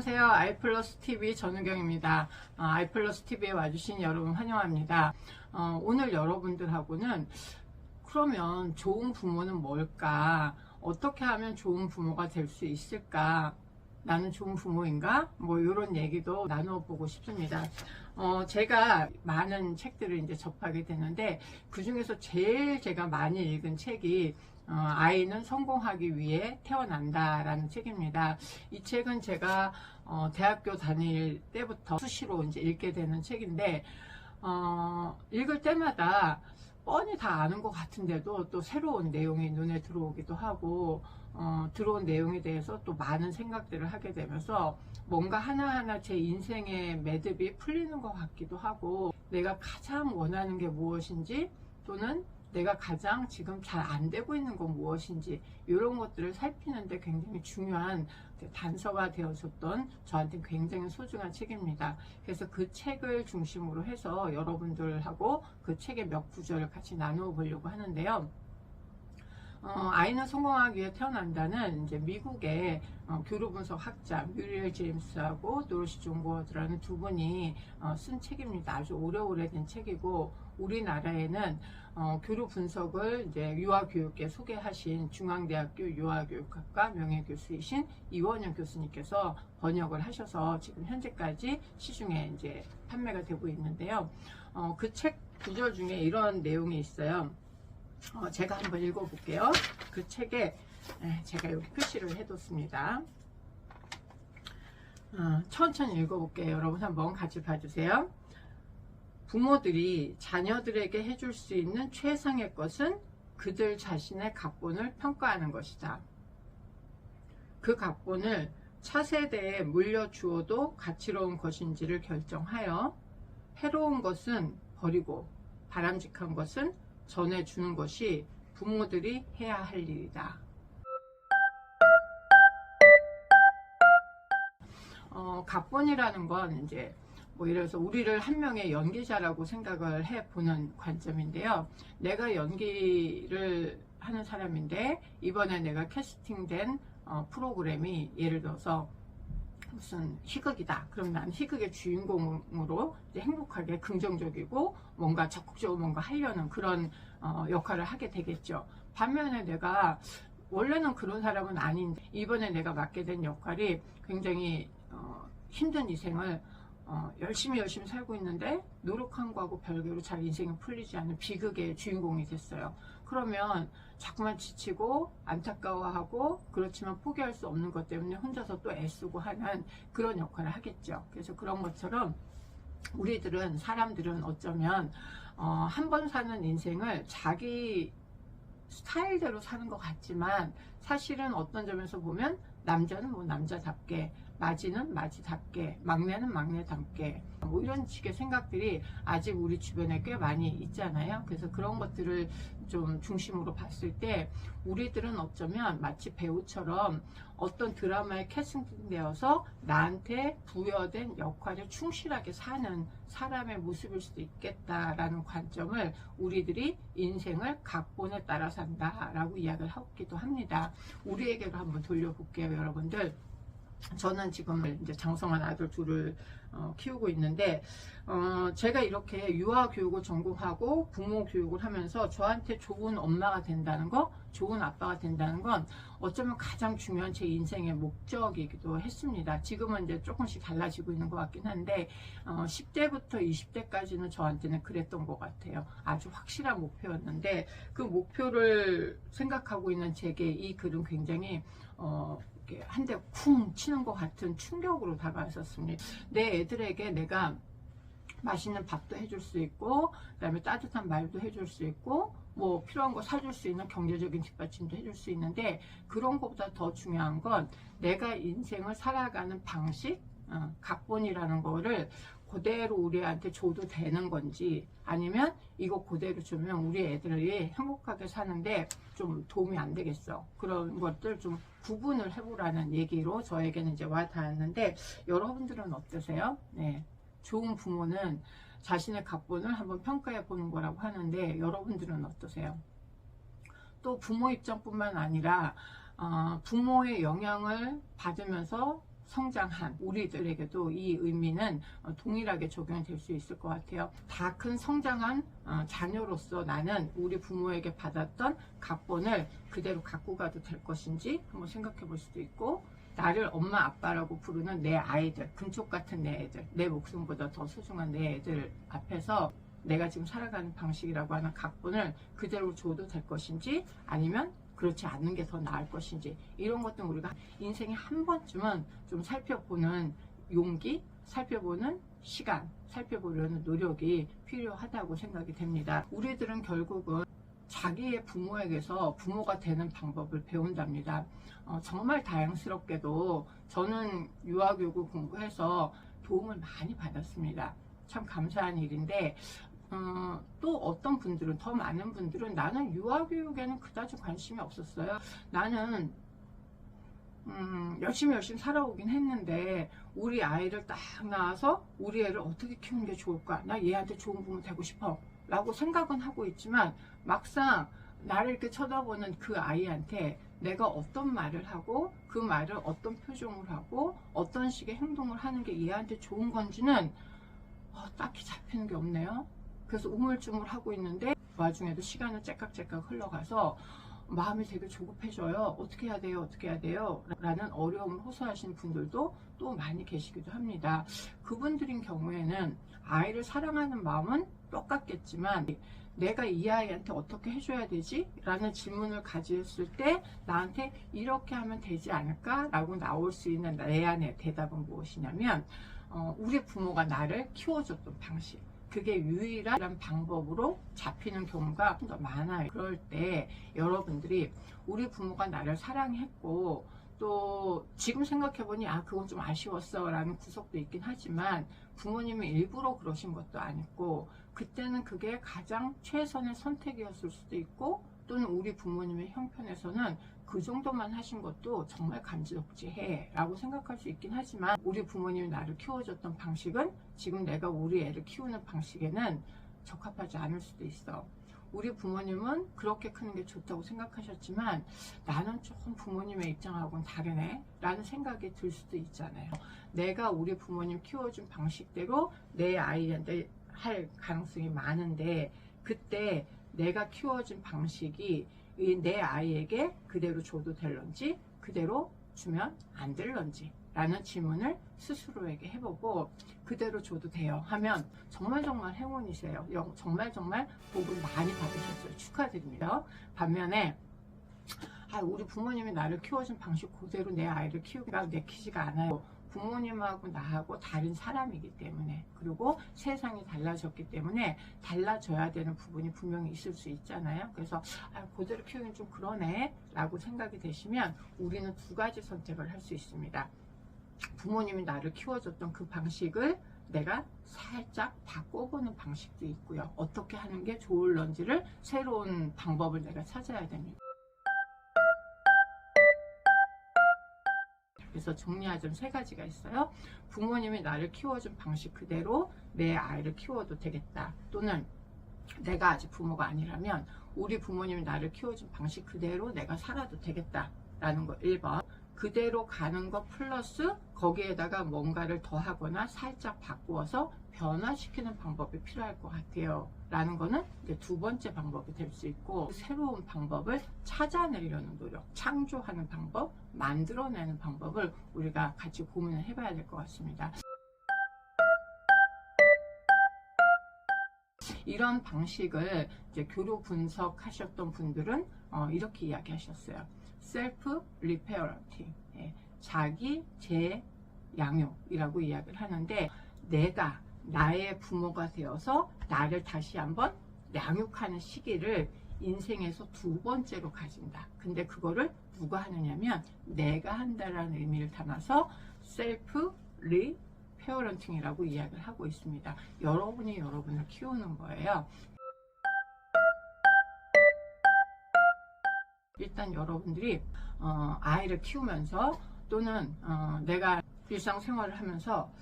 안녕하세요. 아이플러스TV 전우경입니다. 아이플러스TV에 와주신 여러분 환영합니다. 오늘 여러분들하고는 그러면 좋은 부모는 뭘까? 어떻게 하면 좋은 부모가 될 수 있을까? 나는 좋은 부모인가? 뭐 이런 얘기도 나누어 보고 싶습니다. 제가 많은 책들을 이제 접하게 되는데 그 중에서 제일 제가 많이 읽은 책이 아이는 성공하기 위해 태어난다 라는 책입니다. 이 책은 제가 대학교 다닐 때부터 수시로 이제 읽게 되는 책인데 읽을 때마다 뻔히 다 아는 것 같은데도 또 새로운 내용이 눈에 들어오기도 하고 들어온 내용에 대해서 또 많은 생각들을 하게 되면서 뭔가 하나하나 제 인생의 매듭이 풀리는 것 같기도 하고 내가 가장 원하는 게 무엇인지 또는 내가 가장 지금 잘 안 되고 있는 건 무엇인지 이런 것들을 살피는데 굉장히 중요한 단서가 되어줬던 저한테 굉장히 소중한 책입니다. 그래서 그 책을 중심으로 해서 여러분들하고 그 책의 몇 구절을 같이 나누어 보려고 하는데요. 아이는 성공하기 위해 태어난다는 이제 미국의 교류분석 학자 뮤리엘 제임스하고 도로시 존 고어드라는 두 분이 쓴 책입니다. 아주 오래된 책이고 우리나라에는 교류 분석을 이제 유아교육계 소개하신 중앙대학교 유아교육학과 명예교수이신 이원영 교수님께서 번역을 하셔서 지금 현재까지 시중에 이제 판매가 되고 있는데요. 그 책 구절 중에 이런 내용이 있어요. 제가 한번 읽어볼게요. 그 책에 제가 여기 표시를 해뒀습니다. 천천히 읽어볼게요. 여러분 한번 같이 봐주세요. 부모들이 자녀들에게 해줄 수 있는 최상의 것은 그들 자신의 각본을 평가하는 것이다. 그 각본을 차세대에 물려주어도 가치로운 것인지를 결정하여 해로운 것은 버리고 바람직한 것은 전해주는 것이 부모들이 해야 할 일이다. 각본이라는 건 이제 뭐 예를 들어서 우리를 한 명의 연기자라고 생각을 해보는 관점인데요. 내가 연기를 하는 사람인데 이번에 내가 캐스팅된 프로그램이 예를 들어서 무슨 희극이다. 그럼 난 희극의 주인공으로 이제 행복하게 긍정적이고 뭔가 적극적으로 뭔가 하려는 그런 역할을 하게 되겠죠. 반면에 내가 원래는 그런 사람은 아닌데 이번에 내가 맡게 된 역할이 굉장히 힘든 인생을 열심히 살고 있는데 노력한 거하고 별개로 잘 인생이 풀리지 않은 비극의 주인공이 됐어요. 그러면 자꾸만 지치고 안타까워하고 그렇지만 포기할 수 없는 것 때문에 혼자서 또 애쓰고 하는 그런 역할을 하겠죠. 그래서 그런 것처럼 우리들은 사람들은 어쩌면 한 번 사는 인생을 자기 스타일대로 사는 것 같지만 사실은 어떤 점에서 보면 남자는 뭐 남자답게 마지는 마지답게 막내는 막내답게 뭐 이런 식의 생각들이 아직 우리 주변에 꽤 많이 있잖아요. 그래서 그런 것들을 좀 중심으로 봤을 때 우리들은 어쩌면 마치 배우처럼 어떤 드라마에 캐스팅되어서 나한테 부여된 역할에 충실하게 사는 사람의 모습일 수도 있겠다라는 관점을 우리들이 인생을 각본에 따라 산다라고 이야기를 하기도 합니다. 우리에게로 한번 돌려볼게요, 여러분들. 저는 지금 이제 장성한 아들 둘을 키우고 있는데 제가 이렇게 유아 교육을 전공하고 부모 교육을 하면서 저한테 좋은 엄마가 된다는 거, 좋은 아빠가 된다는 건 어쩌면 가장 중요한 제 인생의 목적이기도 했습니다. 지금은 이제 조금씩 달라지고 있는 것 같긴 한데 10대부터 20대까지는 저한테는 그랬던 것 같아요. 아주 확실한 목표였는데 그 목표를 생각하고 있는 제게 이 글은 굉장히 한 대 쿵 치는 것 같은 충격으로 다가왔었습니다. 내 애들에게 내가 맛있는 밥도 해줄 수 있고 그 다음에 따뜻한 말도 해줄 수 있고 뭐 필요한 거 사줄 수 있는 경제적인 뒷받침도 해줄 수 있는데 그런 것보다 더 중요한 건 내가 인생을 살아가는 방식, 각본이라는 거를 그대로 우리한테 줘도 되는 건지 아니면 이거 그대로 주면 우리 애들이 행복하게 사는데 좀 도움이 안 되겠어. 그런 것들 좀 구분을 해보라는 얘기로 저에게는 이제 와 닿았는데 여러분들은 어떠세요? 네. 좋은 부모는 자신의 각본을 한번 평가해 보는 거라고 하는데 여러분들은 어떠세요? 또 부모 입장뿐만 아니라 부모의 영향을 받으면서 성장한 우리들에게도 이 의미는 동일하게 적용이 될 수 있을 것 같아요. 다 큰 성장한 자녀로서 나는 우리 부모에게 받았던 각본을 그대로 갖고 가도 될 것인지 한번 생각해 볼 수도 있고, 나를 엄마 아빠라고 부르는 내 아이들, 금쪽 같은 내 애들, 내 목숨보다 더 소중한 내 애들 앞에서 내가 지금 살아가는 방식이라고 하는 각본을 그대로 줘도 될 것인지, 아니면 그렇지 않는 게 더 나을 것인지, 이런 것들은 우리가 인생에 한 번쯤은 좀 살펴보는 용기, 살펴보는 시간, 살펴보려는 노력이 필요하다고 생각이 됩니다. 우리들은 결국은 자기의 부모에게서 부모가 되는 방법을 배운답니다. 정말 다양스럽게도 저는 유아교육을 공부해서 도움을 많이 받았습니다. 참 감사한 일인데, 또 어떤 분들은, 더 많은 분들은 나는 유아교육에는 그다지 관심이 없었어요. 나는 열심히 살아오긴 했는데 우리 아이를 딱 낳아서 우리 애를 어떻게 키우는 게 좋을까, 나 얘한테 좋은 부모 되고 싶어 라고 생각은 하고 있지만, 막상 나를 이렇게 쳐다보는 그 아이한테 내가 어떤 말을 하고 그 말을 어떤 표정을 하고 어떤 식의 행동을 하는 게 얘한테 좋은 건지는 딱히 잡히는 게 없네요. 그래서 우물쭈물하고 있는데 그 와중에도 시간은 째깍째깍 흘러가서 마음이 되게 조급해져요. 어떻게 해야 돼요? 어떻게 해야 돼요? 라는 어려움을 호소하시는 분들도 또 많이 계시기도 합니다. 그분들인 경우에는 아이를 사랑하는 마음은 똑같겠지만, 내가 이 아이한테 어떻게 해줘야 되지? 라는 질문을 가졌을 때 나한테 이렇게 하면 되지 않을까? 라고 나올 수 있는 내 안의 대답은 무엇이냐면, 우리 부모가 나를 키워줬던 방식, 그게 유일한 방법으로 잡히는 경우가 더 많아요. 그럴 때 여러분들이 우리 부모가 나를 사랑했고, 또 지금 생각해보니 그건 좀 아쉬웠어 라는 구석도 있긴 하지만, 부모님이 일부러 그러신 것도 아니고 그때는 그게 가장 최선의 선택이었을 수도 있고, 또는 우리 부모님의 형편에서는 그 정도만 하신 것도 정말 감지덕지해 라고 생각할 수 있긴 하지만, 우리 부모님이 나를 키워줬던 방식은 지금 내가 우리 애를 키우는 방식에는 적합하지 않을 수도 있어. 우리 부모님은 그렇게 크는 게 좋다고 생각하셨지만 나는 조금 부모님의 입장하고는 다르네 라는 생각이 들 수도 있잖아요. 내가 우리 부모님 키워준 방식대로 내 아이한테 할 가능성이 많은데, 그때 내가 키워준 방식이 내 아이에게 그대로 줘도 될런지, 그대로 주면 안 될런지 라는 질문을 스스로에게 해보고, 그대로 줘도 돼요 하면 정말 행운이세요. 정말 복을 많이 받으셨어요. 축하드립니다. 반면에 우리 부모님이 나를 키워준 방식 그대로 내 아이를 키우기가 내키지가 않아요. 부모님하고 나하고 다른 사람이기 때문에, 그리고 세상이 달라졌기 때문에 달라져야 되는 부분이 분명히 있을 수 있잖아요. 그래서 그대로 키우긴 좀 그러네 라고 생각이 되시면 우리는 두 가지 선택을 할 수 있습니다. 부모님이 나를 키워줬던 그 방식을 내가 살짝 바꿔보는 방식도 있고요. 어떻게 하는 게 좋을런지를, 새로운 방법을 내가 찾아야 됩니다. 그래서 정리하자면 세 가지가 있어요. 부모님이 나를 키워준 방식 그대로 내 아이를 키워도 되겠다. 또는 내가 아직 부모가 아니라면 우리 부모님이 나를 키워준 방식 그대로 내가 살아도 되겠다 라는 거 1번. 그대로 가는 거 플러스 거기에다가 뭔가를 더하거나 살짝 바꾸어서 변화시키는 방법이 필요할 것 같아요 라는 거는 이제 두 번째 방법이 될 수 있고, 새로운 방법을 찾아내려는 노력, 창조하는 방법, 만들어내는 방법을 우리가 같이 고민을 해봐야 될 것 같습니다. 이런 방식을 이제 교류 분석하셨던 분들은 이렇게 이야기하셨어요. 셀프 리페어런팅, 자기 재양육이라고 이야기를 하는데, 내가 나의 부모가 되어서 나를 다시 한번 양육하는 시기를 인생에서 두 번째로 가진다. 근데 그거를 누가 하느냐면 내가 한다라는 의미를 담아서 셀프 리페어런팅이라고 이야기를 하고 있습니다. 여러분이 여러분을 키우는 거예요. 일단 여러분들이 아이를 키우면서, 또는 내가 일상생활을 하면서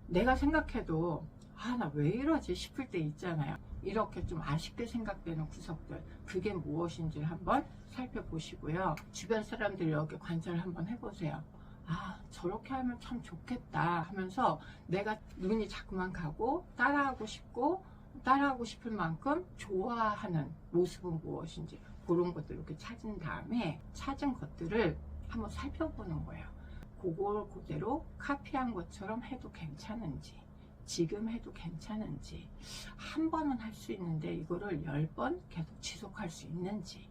내가 생각해도 나 왜 이러지 싶을 때 있잖아요. 이렇게 좀 아쉽게 생각되는 구석들, 그게 무엇인지를 한번 살펴보시고요. 주변 사람들 이렇게 관찰을 한번 해보세요. 저렇게 하면 참 좋겠다 하면서 내가 눈이 자꾸만 가고 따라하고 싶을 만큼 좋아하는 모습은 무엇인지 그런 것들 이렇게 찾은 다음에 찾은 것들을 한번 살펴보는 거예요. 그걸 그대로 카피한 것처럼 해도 괜찮은지, 지금 해도 괜찮은지, 한 번은 할 수 있는데 이거를 10번 계속 지속할 수 있는지,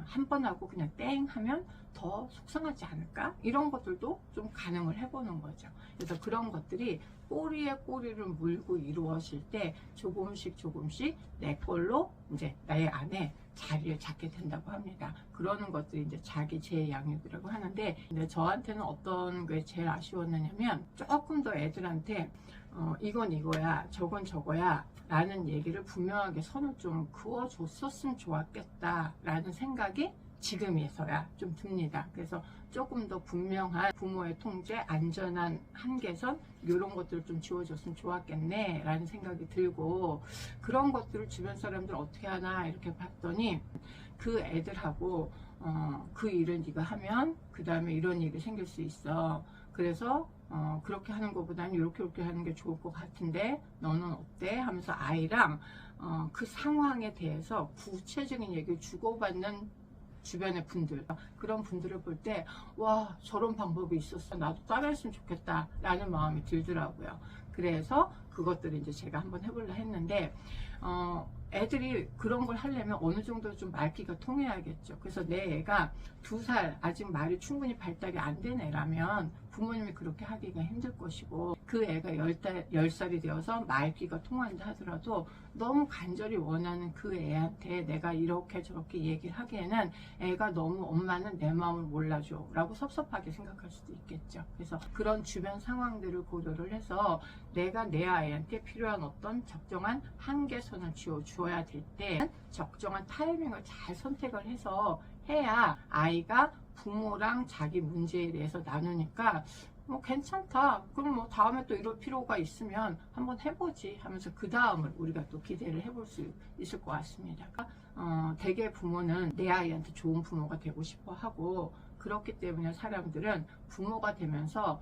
한 번 하고 그냥 땡 하면 더 속상하지 않을까? 이런 것들도 좀 가늠을 해보는 거죠. 그래서 그런 것들이 꼬리에 꼬리를 물고 이루어질 때 조금씩 내 걸로 이제 나의 안에 자리를 잡게 된다고 합니다. 그러는 것들이 이제 자기 재양육이라고 하는데, 근데 저한테는 어떤 게 제일 아쉬웠느냐면 조금 더 애들한테 이건 이거야, 저건 저거야 라는 얘기를 분명하게 선을 좀 그어줬었으면 좋았겠다 라는 생각이 지금에서야 좀 듭니다. 그래서 조금 더 분명한 부모의 통제, 안전한 한계선 이런 것들을 좀 지워줬으면 좋았겠네 라는 생각이 들고, 그런 것들을 주변 사람들 어떻게 하나 이렇게 봤더니 그 애들하고 그 일을 네가 하면 그 다음에 이런 일이 생길 수 있어. 그래서 그렇게 하는 것보다는 이렇게 하는 게 좋을 것 같은데 너는 어때? 하면서 아이랑 그 상황에 대해서 구체적인 얘기를 주고받는 주변의 분들, 그런 분들을 볼 때 와, 저런 방법이 있었어, 나도 따라했으면 좋겠다 라는 마음이 들더라고요. 그래서 그것들을 이제 제가 한번 해보려 했는데, 애들이 그런 걸 하려면 어느 정도 좀 말귀가 통해야겠죠. 그래서 내 애가 2살, 아직 말이 충분히 발달이 안 된 애라면 부모님이 그렇게 하기가 힘들 것이고, 그 애가 10살이 되어서 말귀가 통한다 하더라도 너무 간절히 원하는 그 애한테 내가 이렇게 저렇게 얘기를 하기에는 애가 너무 엄마는 내 마음을 몰라줘 라고 섭섭하게 생각할 수도 있겠죠. 그래서 그런 주변 상황들을 고려를 해서 내가 내 아이한테 필요한 어떤 적정한 한계선을 주어야 될 때 적정한 타이밍을 잘 선택을 해서 해야 아이가 부모랑 자기 문제에 대해서 나누니까 괜찮다, 그럼 뭐 다음에 또 이럴 필요가 있으면 한번 해보지 하면서 그 다음을 우리가 또 기대를 해볼 수 있을 것 같습니다. 대개 부모는 내 아이한테 좋은 부모가 되고 싶어 하고, 그렇기 때문에 사람들은 부모가 되면서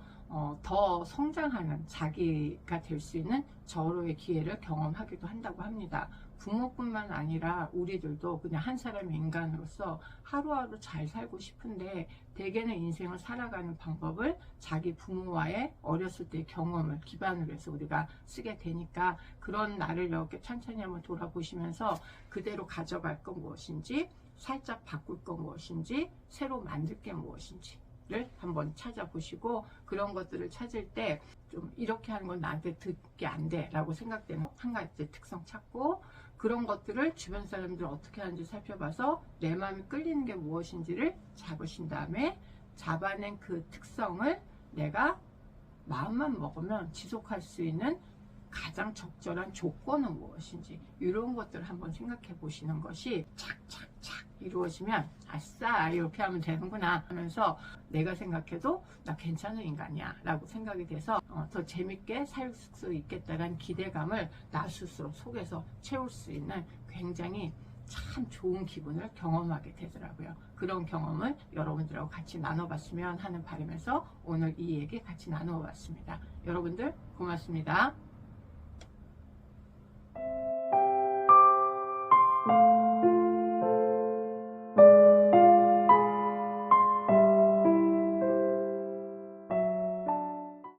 더 성장하는 자기가 될 수 있는 절호의 기회를 경험하기도 한다고 합니다. 부모뿐만 아니라 우리들도 그냥 한 사람의 인간으로서 하루하루 잘 살고 싶은데, 대개는 인생을 살아가는 방법을 자기 부모와의 어렸을 때의 경험을 기반으로 해서 우리가 쓰게 되니까, 그런 나를 이렇게 천천히 한번 돌아보시면서 그대로 가져갈 건 무엇인지, 살짝 바꿀 건 무엇인지, 새로 만들 게 무엇인지를 한번 찾아보시고, 그런 것들을 찾을 때 좀 이렇게 하는 건 나한테 듣게 안 돼 라고 생각되는 한 가지 특성 찾고, 그런 것들을 주변 사람들 어떻게 하는지 살펴봐서 내 마음이 끌리는 게 무엇인지를 잡으신 다음에 잡아낸 그 특성을 내가 마음만 먹으면 지속할 수 있는 가장 적절한 조건은 무엇인지, 이런 것들을 한번 생각해 보시는 것이 착착착 이루어지면 아싸 이렇게 하면 되는구나 하면서 내가 생각해도 나 괜찮은 인간이야 라고 생각이 돼서 더 재밌게 살 수 있겠다는 기대감을 나 스스로 속에서 채울 수 있는 굉장히 참 좋은 기분을 경험하게 되더라고요. 그런 경험을 여러분들하고 같이 나눠봤으면 하는 바람에서 오늘 이 얘기 같이 나눠봤습니다. 여러분들 고맙습니다.